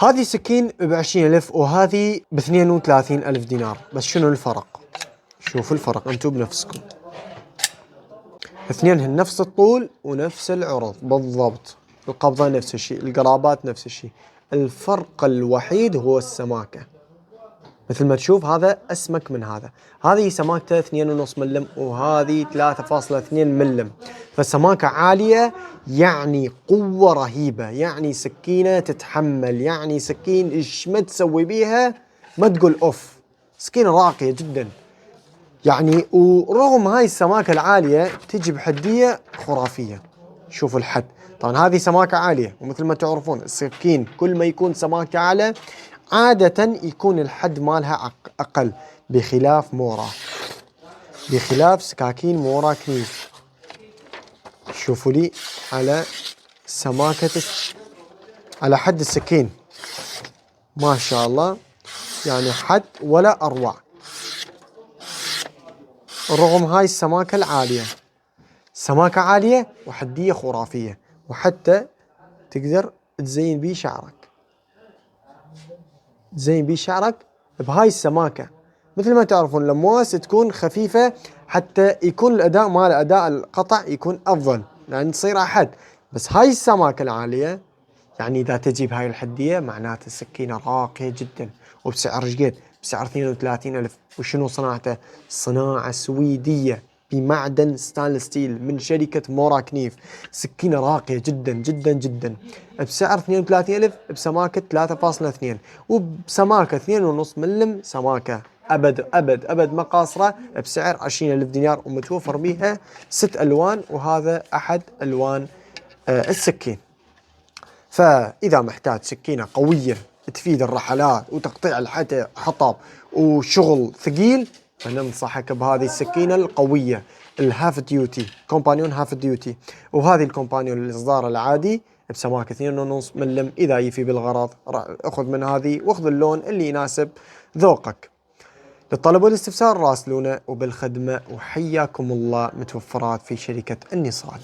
هذه سكين ب20,000 وهذه ب32,000 دينار. بس شنو الفرق؟ شوفوا الفرق انتم بنفسكم. اثنينهن نفس الطول ونفس العرض بالضبط، القبضة نفس الشيء، القرابات نفس الشيء. الفرق الوحيد هو السماكة. مثل ما تشوف هذا أسمك من هذا، هذه سماكته 2.5 ملم وهذه 3.2 ملم. فالسماكة عالية يعني قوة رهيبة، يعني سكينة تتحمل، يعني سكين ايش ما تسوي بيها ما تقول اوف. سكينة راقية جدا يعني. ورغم هاي السماكة العالية تجي بحدية خرافية. شوفوا الحد، طبعا هذه سماكة عالية، ومثل ما تعرفون السكين كل ما يكون سماكة أعلى عادة يكون الحد مالها أقل، بخلاف مورا، بخلاف سكاكين مورا كنيف. شوفوا لي على سماكة على حد السكين ما شاء الله، يعني حد ولا أروع. رغم هاي السماكة العالية، سماكة عالية وحدية خرافية، وحتى تقدر تزين بيه شعرك، تزين بيه شعرك بهاي السماكة. مثل ما تعرفون الأمواس تكون خفيفة حتى يكون الأداء مال أداء القطع يكون أفضل، لأن تصير أحد. بس هاي السماكة العالية يعني إذا تجيب هاي الحدية معناته السكينة راقية جدا. وبسعر قد؟ بسعر 32,000. وشنو صناعته؟ صناعة سويدية بمعدن ستانلس ستيل من شركة مورا كنيف. سكينة راقية جدا جدا جدا بسعر 32,000 بسماكة 3.2 وبسماكة 2.5 ملم سماكة أبد أبد أبد ما قاصرة بسعر 20,000 دينار، ومتوفر بيها 6 ألوان، وهذا أحد ألوان السكين. فإذا محتاج سكينة قوية تفيد الرحلات وتقطيع الحطب وشغل ثقيل، فننصحك بهذه السكينة القوية الهاف ديوتي، كومبانيون هاف ديوتي. وهذه الكومبانيون الإصدار العادي بسماكة 2.5 ملم. إذا يفي بالغرض أخذ من هذه واخذ اللون اللي يناسب ذوقك. للطلب والاستفسار راسلونا، وبالخدمة وحياكم الله متوفرات في شركة النصال.